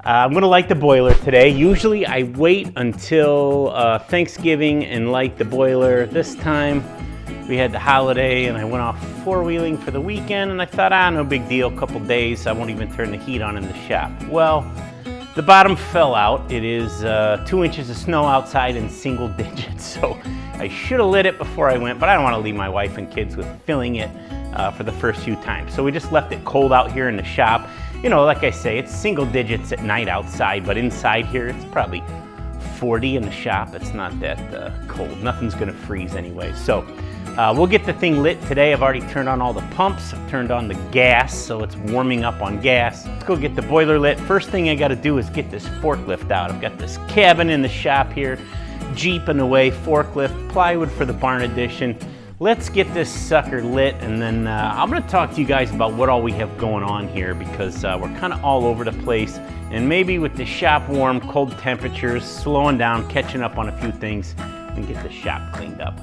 I'm gonna light the boiler today. Usually I wait until Thanksgiving and light the boiler. This time we had the holiday and I went off four-wheeling for the weekend and I thought, no big deal, a couple days, I won't even turn the heat on in the shop. Well, the bottom fell out. It is 2 inches of snow outside in single digits, so I should have lit it before I went, but I don't want to leave my wife and kids with filling it for the first few times. So we just left it cold out here in the shop. You know, like I say, it's single digits at night outside, but inside here it's probably 40 in the shop. It's not that cold. Nothing's gonna freeze anyway. So we'll get the thing lit today. I've already turned on all the pumps. I've turned on the gas, so it's warming up on gas. Let's go get the boiler lit. First thing I gotta do is get this forklift out. I've got this cabin in the shop here, Jeep in the way, forklift, plywood for the barn addition. Let's get this sucker lit, and then I'm gonna talk to you guys about what all we have going on here, because we're kind of all over the place, and maybe with the shop warm, cold temperatures, slowing down, catching up on a few things, and get the shop cleaned up.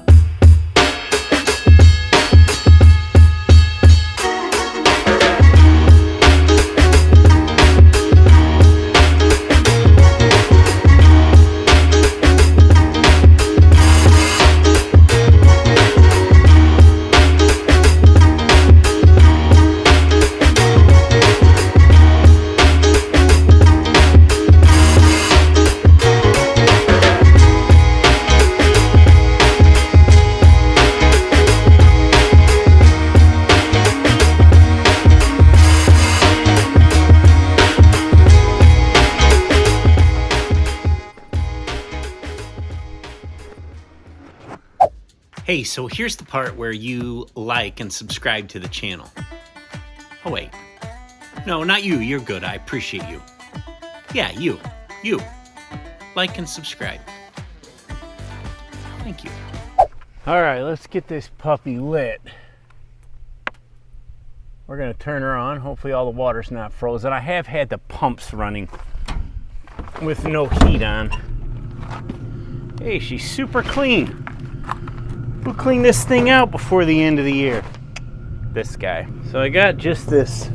Hey, so here's the part where you like and subscribe to the channel. Oh wait, no, not you, you're good, I appreciate you. Yeah, you, like and subscribe. Thank you. All right, let's get this puppy lit. We're gonna turn her on, hopefully all the water's not frozen. I have had the pumps running with no heat on. Hey, she's super clean. We'll clean this thing out before the end of the year. This guy. So I got just this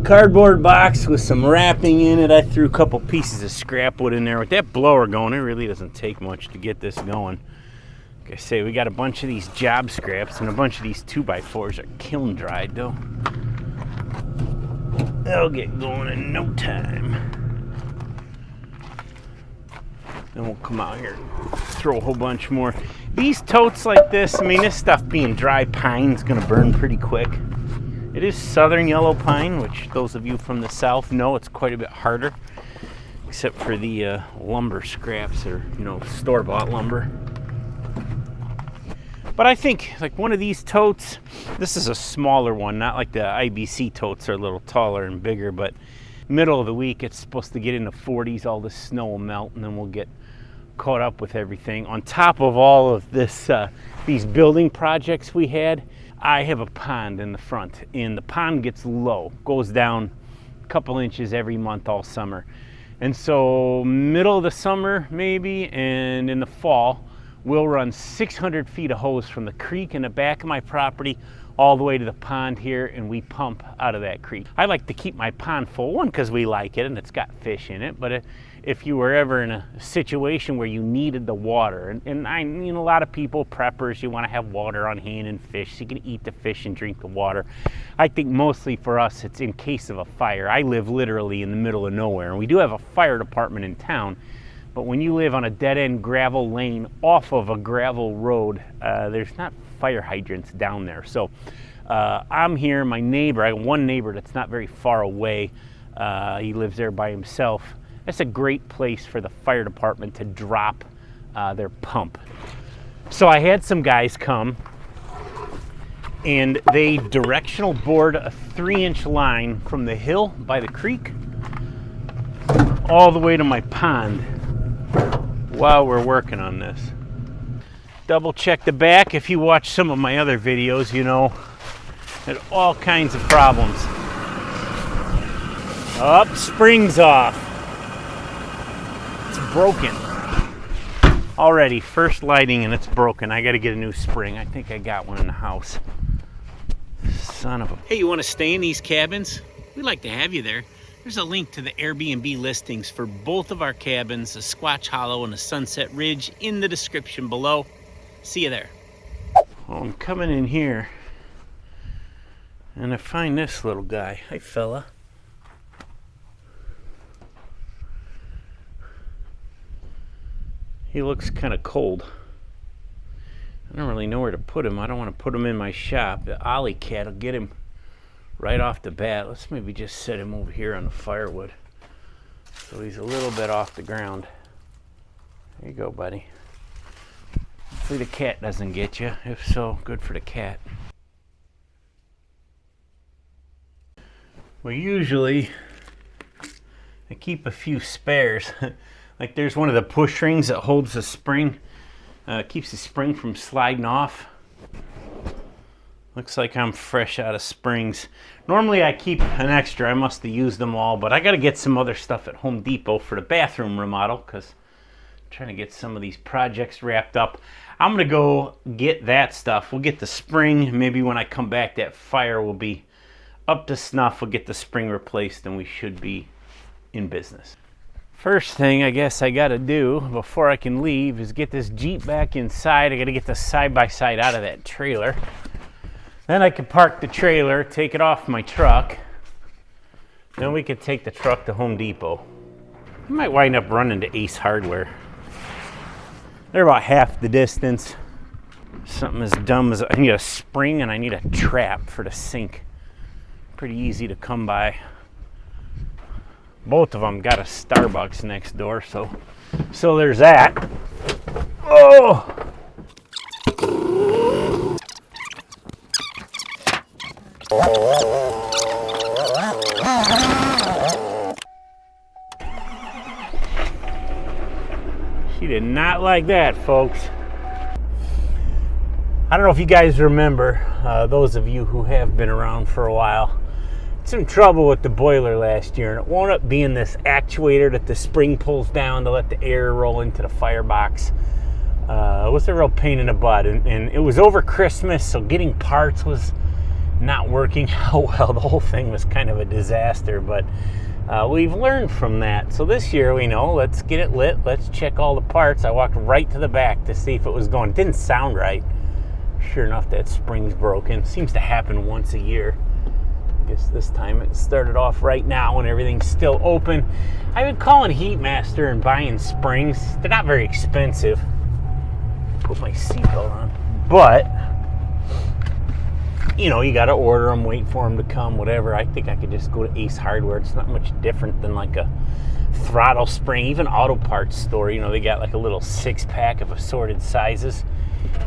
cardboard box with some wrapping in it. I threw a couple pieces of scrap wood in there. With that blower going, it really doesn't take much to get this going. Like I say, we got a bunch of these job scraps and a bunch of these 2x4s are kiln dried though. They'll get going in no time. Then we'll come out here and throw a whole bunch more. These totes like this, I mean, this stuff being dry pine is gonna burn pretty quick. It is southern yellow pine, which those of you from the south know it's quite a bit harder, except for the lumber scraps or, you know, store-bought lumber. But I think like one of these totes, this is a smaller one, not like the IBC totes are a little taller and bigger, but middle of the week it's supposed to get in the 40s, all the snow will melt and then we'll get caught up with everything. On top of all of this, these building projects we had, I have a pond in the front, and the pond gets low, goes down a couple inches every month all summer. And so middle of the summer maybe, and in the fall, we'll run 600 feet of hose from the creek in the back of my property all the way to the pond here, and we pump out of that creek. I like to keep my pond full, one, because we like it and it's got fish in it, but if you were ever in a situation where you needed the water, and I mean, a lot of people, preppers, you want to have water on hand and fish, so you can eat the fish and drink the water. I think mostly for us, it's in case of a fire. I live literally in the middle of nowhere, and we do have a fire department in town, but when you live on a dead-end gravel lane off of a gravel road, there's not fire hydrants down there. So I'm here, my neighbor, I have one neighbor that's not very far away. He lives there by himself. That's a great place for the fire department to drop their pump. So I had some guys come and they directional bored a 3-inch line from the hill by the creek all the way to my pond while we're working on this. Double check the back. If you watch some of my other videos, you know, had all kinds of problems. Up, springs off. It's broken. Already, first lighting and it's broken. I gotta get a new spring. I think I got one in the house. Son of a... Hey, you wanna stay in these cabins? we'd like to have you there. There's a link to the Airbnb listings for both of our cabins, a Squatch Hollow and a Sunset Ridge, in the description below. See you there. Well, I'm coming in here and I find this little guy. Hi, fella. He looks kind of cold. I don't really know where to put him. I don't want to put him in my shop. The Ollie cat will get him right off the bat. Let's maybe just set him over here on the firewood so he's a little bit off the ground. There you go, buddy. Hopefully the cat doesn't get you. If so, good for the cat. Well, usually I keep a few spares. Like there's one of the push rings that holds the spring, keeps the spring from sliding off. Looks like I'm fresh out of springs. Normally I keep an extra. I must have used them all, but I got to get some other stuff at Home Depot for the bathroom remodel because I'm trying to get some of these projects wrapped up. I'm going to go get that stuff. We'll get the spring. Maybe when I come back, that fire will be up to snuff. We'll get the spring replaced and we should be in business. First thing I guess I got to do before I can leave is get this Jeep back inside. I got to get the side-by-side out of that trailer. Then I could park the trailer, take it off my truck. Then we could take the truck to Home Depot. I might wind up running to Ace Hardware. They're about half the distance. Something as dumb as I need a spring and I need a trap for the sink. Pretty easy to come by. Both of them got a Starbucks next door, so there's that. Oh! She did not like that, folks. I don't know if you guys remember, those of you who have been around for a while, some trouble with the boiler last year, and it wound up being this actuator that the spring pulls down to let the air roll into the firebox. It was a real pain in the butt, and it was over Christmas, so getting parts was not working out well. The whole thing was kind of a disaster, but we've learned from that. So this year we know, let's get it lit, let's check all the parts. I walked right to the back to see if it was going. It didn't sound right. Sure enough, that spring's broken. Seems to happen once a year. I guess this time it started off right now when everything's still open. I've been calling Heatmaster and buying springs. They're not very expensive. Put my seatbelt on. But, you know, you got to order them, wait for them to come, whatever. I think I could just go to Ace Hardware. It's not much different than like a throttle spring. Even Auto Parts store, you know, they got like a little 6-pack of assorted sizes.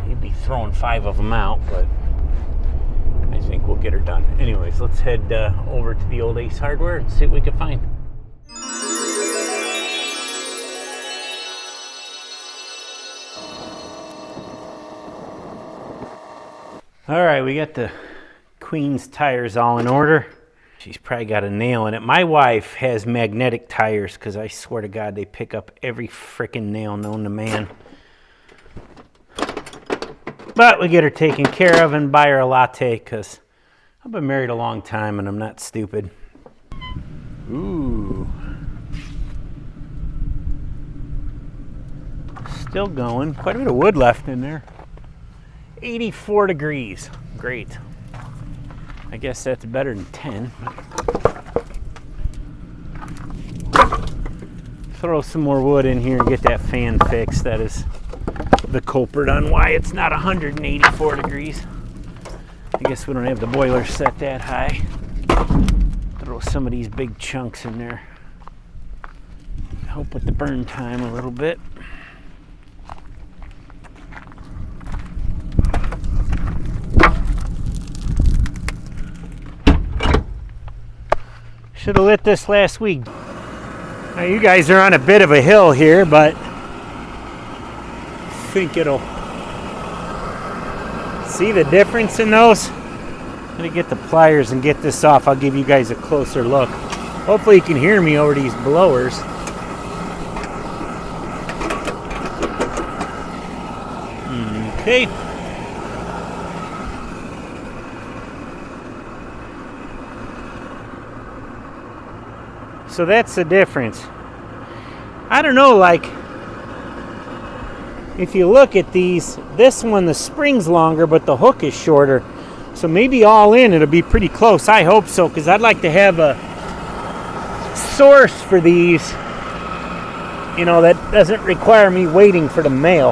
You'd be throwing 5 of them out, but I think we'll get her done. Anyways, let's head over to the old Ace Hardware and see what we can find. All right, we got the Queen's tires all in order. She's probably got a nail in it. My wife has magnetic tires because I swear to God they pick up every frickin' nail known to man. But we get her taken care of and buy her a latte because I've been married a long time and I'm not stupid. Ooh. Still going. Quite a bit of wood left in there. 84 degrees. Great. I guess that's better than 10. Throw some more wood in here and get that fan fixed. That is the culprit on why it's not 184 degrees. I guess we don't have the boiler set that high. Throw some of these big chunks in there. Help with the burn time a little bit. Should have lit this last week. Now you guys are on a bit of a hill here, but I think it'll see the difference in those. I'm gonna get the pliers and get this off. I'll give you guys a closer look. Hopefully you can hear me over these blowers. Okay. So that's the difference. I don't know, like, if you look at these, this one, the spring's longer, but the hook is shorter. So maybe all in, it'll be pretty close. I hope so, because I'd like to have a source for these, you know, that doesn't require me waiting for the mail.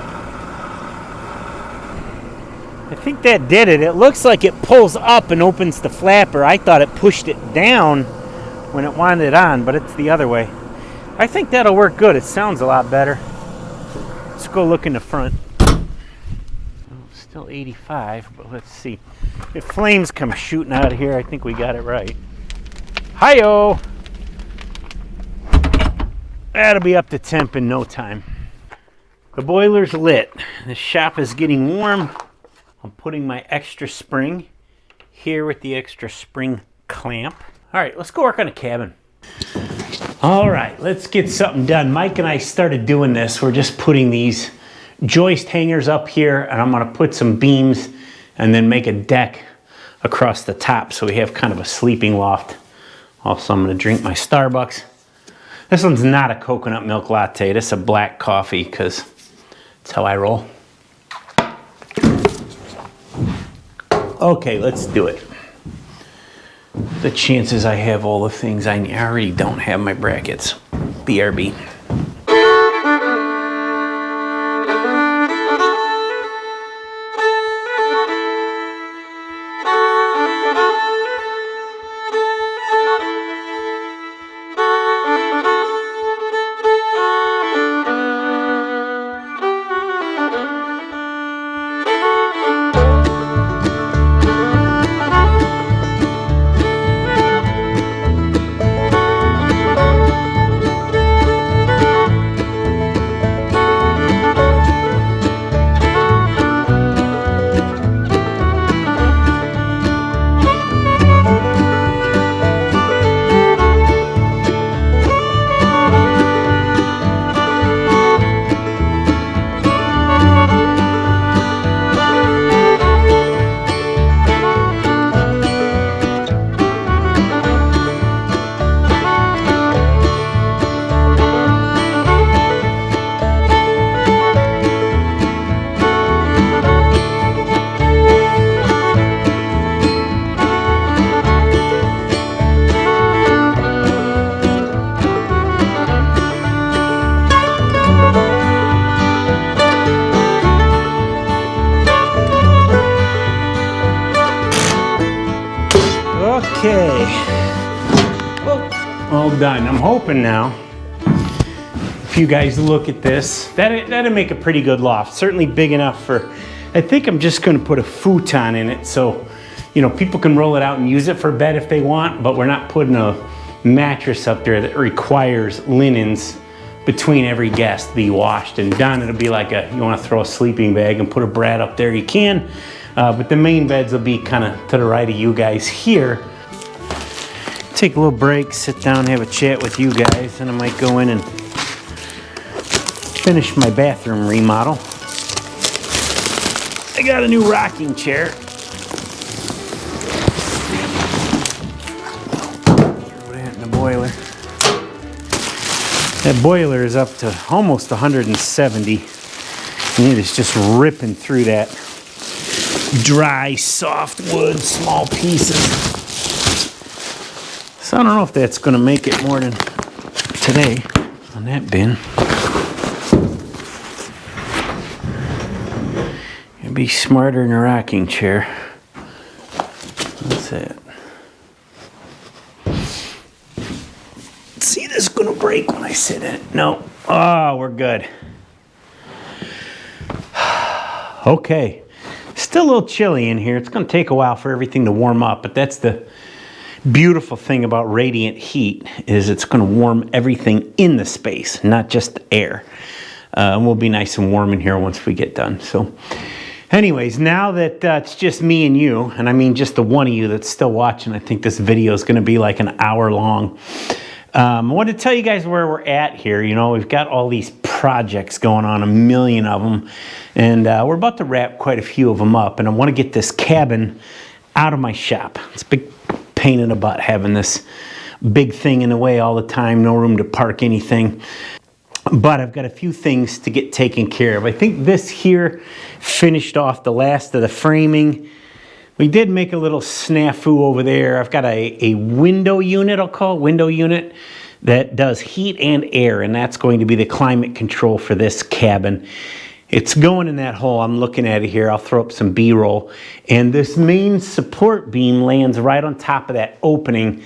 I think that did it. It looks like it pulls up and opens the flapper. I thought it pushed it down when it wanted it on, but it's the other way. I think that'll work good. It sounds a lot better. Let's go look in the front. Oh, still 85, but let's see. If flames come shooting out of here, I think we got it right. Hi-yo! That'll be up to temp in no time. The boiler's lit. The shop is getting warm. I'm putting my extra spring here with the extra spring clamp. All right, let's go work on the cabin. All right, let's get something done. Mike and I started doing this. We're just putting these joist hangers up here, and I'm gonna put some beams and then make a deck across the top so we have kind of a sleeping loft. Also, I'm gonna drink my Starbucks. This one's not a coconut milk latte. This is a black coffee because that's how I roll. Okay, let's do it. The chances I have all the things I need. I already don't have my brackets. BRB. Okay, all done. I'm hoping now, if you guys look at this, that'll make a pretty good loft. Certainly big enough for, I think I'm just gonna put a futon in it so, you know, people can roll it out and use it for bed if they want, but we're not putting a mattress up there that requires linens between every guest to be washed and done. It'll be like you wanna throw a sleeping bag and put a Brad up there, you can. But the main beds will be kind of to the right of you guys here. Take a little break, sit down, have a chat with you guys, and I might go in and finish my bathroom remodel. I got a new rocking chair. Throw that in the boiler. That boiler is up to almost 170, and it is just ripping through that dry, soft wood, small pieces. So I don't know if that's going to make it more than today on that bin. It'd be smarter in a rocking chair. That's it. See, this is going to break when I sit in it. No. Oh, we're good. Okay. Still a little chilly in here. It's going to take a while for everything to warm up, but that's the beautiful thing about radiant heat is it's going to warm everything in the space, not just the air. And we'll be nice and warm in here once we get done. So anyways, now that it's just me and you, and I mean just the one of you that's still watching, I think this video is going to be like an hour long. I want to tell you guys where we're at here. You know, we've got all these projects going on, a million of them, and we're about to wrap quite a few of them up, and I want to get this cabin out of my shop. It's a big pain in the butt having this big thing in the way all the time, no room to park anything. But I've got a few things to get taken care of. I think this here finished off the last of the framing. We did make a little snafu over there. I've got a window unit, I'll call it, window unit, that does heat and air, and that's going to be the climate control for this cabin. It's going in that hole. I'm looking at it here. I'll throw up some B-roll. And this main support beam lands right on top of that opening.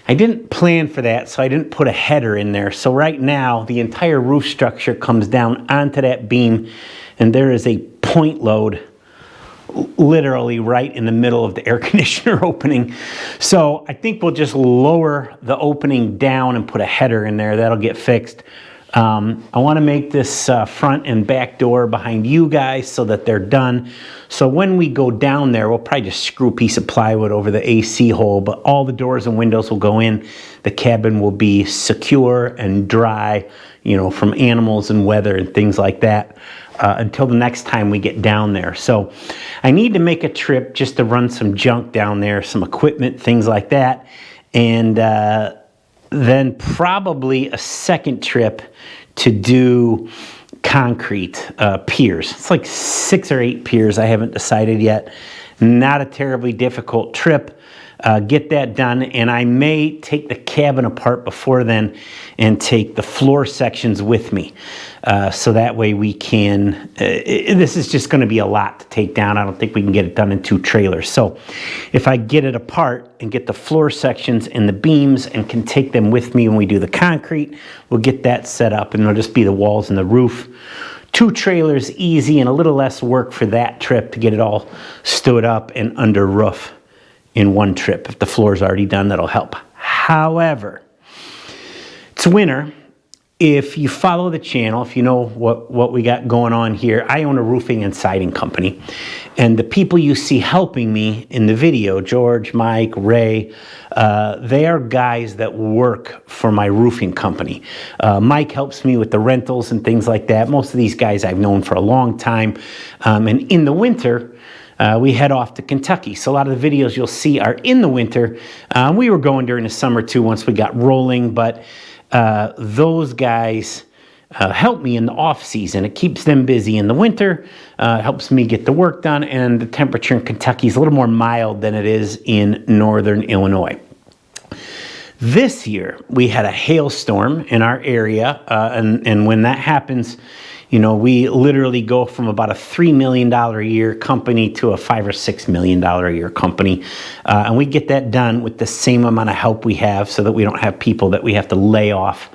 I didn't plan for that, so I didn't put a header in there. So right now, the entire roof structure comes down onto that beam, and there is a point load literally right in the middle of the air conditioner opening. So I think we'll just lower the opening down and put a header in there. That'll get fixed. I want to make this front and back door behind you guys so that they're done. So when we go down there, we'll probably just screw a piece of plywood over the AC hole, but all the doors and windows will go in. The cabin will be secure and dry, you know, from animals and weather and things like that until the next time we get down there. So I need to make a trip just to run some junk down there, some equipment, things like that. And then probably a second trip to do concrete piers. It's like 6 or 8 piers. I haven't decided yet. Not a terribly difficult trip. Get that done, and I may take the cabin apart before then and take the floor sections with me. So that way we can, this is just going to be a lot to take down. I don't think we can get it done in 2 trailers. So if I get it apart and get the floor sections and the beams and can take them with me when we do the concrete, we'll get that set up, and it'll just be the walls and the roof. 2 trailers easy, and a little less work for that trip to get it all stood up and under roof in one trip. If the floor's already done, that'll help. However, it's winter. If you follow the channel, if you know what we got going on here, I own a roofing and siding company. And the people you see helping me in the video, George, Mike, Ray, they are guys that work for my roofing company. Mike helps me with the rentals and things like that. Most of these guys I've known for a long time. And in the winter, we head off to Kentucky. So a lot of the videos you'll see are in the winter. We were going during the summer too once we got rolling, but those guys help me in the off season. It keeps them busy in the winter, helps me get the work done, and the temperature in Kentucky is a little more mild than it is in northern Illinois. This year, we had a hailstorm in our area, and when that happens, you know, we literally go from about a $3 million a year company to a $5 or $6 million a year company. And we get that done with the same amount of help we have so that we don't have people that we have to lay off,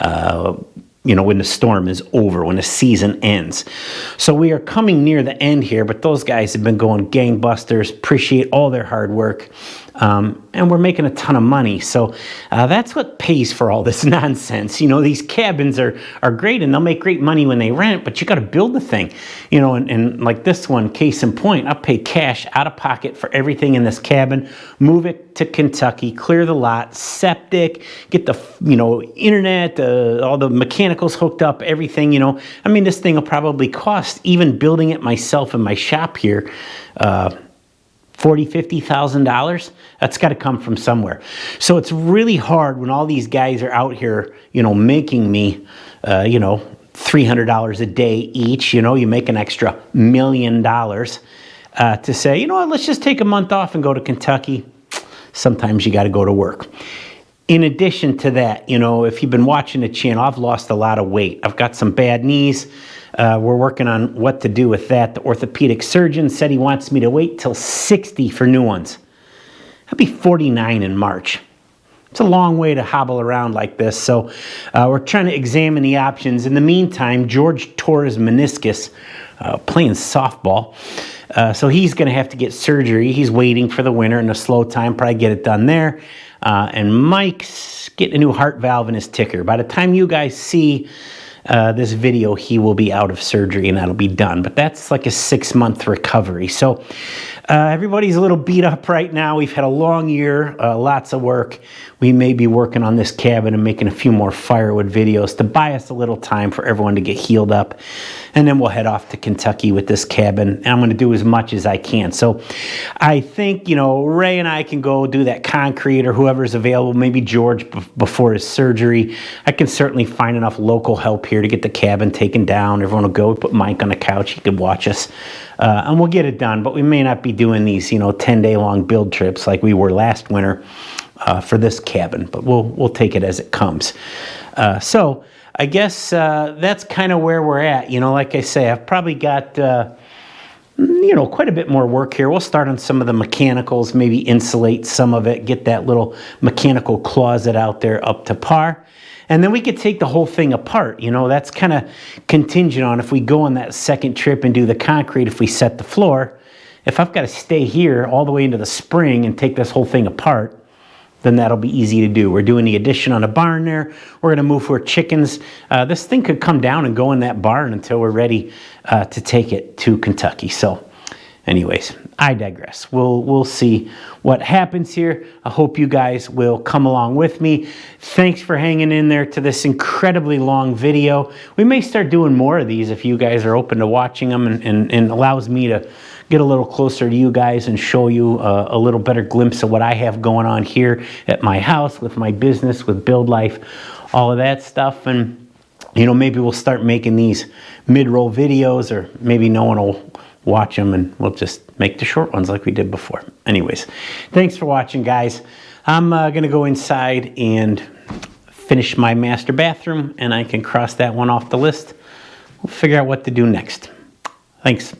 you know, when the storm is over, when the season ends. So we are coming near the end here, but those guys have been going gangbusters. Appreciate all their hard work. And we're making a ton of money. So that's what pays for all this nonsense. You know, these cabins are great and they'll make great money when they rent, but you got to build the thing. You know, and like this one, case in point, I'll pay cash out of pocket for everything in this cabin, move it to Kentucky, clear the lot, septic, get the, you know, internet, all the mechanicals hooked up, everything, you know. I mean, this thing will probably cost, even building it myself in my shop here, $40,000, $50,000. That's got to come from somewhere. So it's really hard when all these guys are out here, you know, making me, you know, $300 a day each. You know, you make an extra $1 million to say, you know what, let's just take a month off and go to Kentucky. Sometimes you got to go to work. In addition to that, you know, if you've been watching the channel, I've lost a lot of weight. I've got some bad knees. We're working on what to do with that. The orthopedic surgeon said he wants me to wait till 60 for new ones. I'll be 49 in March. It's a long way to hobble around like this. So we're trying to examine the options. In the meantime, George tore his meniscus playing softball. So he's going to have to get surgery. He's waiting for the winter and the slow time, probably get it done there. And Mike's getting a new heart valve in his ticker. By the time you guys see this video, he will be out of surgery and that'll be done. But that's like a 6-month recovery. So everybody's a little beat up right now. We've had a long year, lots of work. We may be working on this cabin and making a few more firewood videos to buy us a little time for everyone to get healed up. And then we'll head off to Kentucky with this cabin. And I'm going to do as much as I can. So I think, you know, Ray and I can go do that concrete, or whoever's available, maybe George before his surgery. I can certainly find enough local help here to get the cabin taken down. Everyone will go. We put Mike on the couch. He could watch us. And we'll get it done. But we may not be doing these, you know, 10-day-long build trips like we were last winter for this cabin. But we'll take it as it comes. So I guess that's kind of where we're at. You know, like I say, I've probably got, you know, quite a bit more work here. We'll start on some of the mechanicals, maybe insulate some of it, get that little mechanical closet out there up to par. And then we could take the whole thing apart. You know, that's kind of contingent on if we go on that second trip and do the concrete, if we set the floor. If I've got to stay here all the way into the spring and take this whole thing apart, then that'll be easy to do. We're doing the addition on a barn there. We're going to move for chickens. This thing could come down and go in that barn until we're ready to take it to Kentucky. So anyways, I digress. We'll see what happens here. I hope you guys will come along with me. Thanks for hanging in there to this incredibly long video. We may start doing more of these if you guys are open to watching them, and allows me to get a little closer to you guys and show you a little better glimpse of what I have going on here at my house with my business, with Build Life, all of that stuff. And, you know, maybe we'll start making these mid-roll videos, or maybe no one will watch them and we'll just make the short ones like we did before. Anyways, thanks for watching, guys. I'm going to go inside and finish my master bathroom, and I can cross that one off the list. We'll figure out what to do next. Thanks.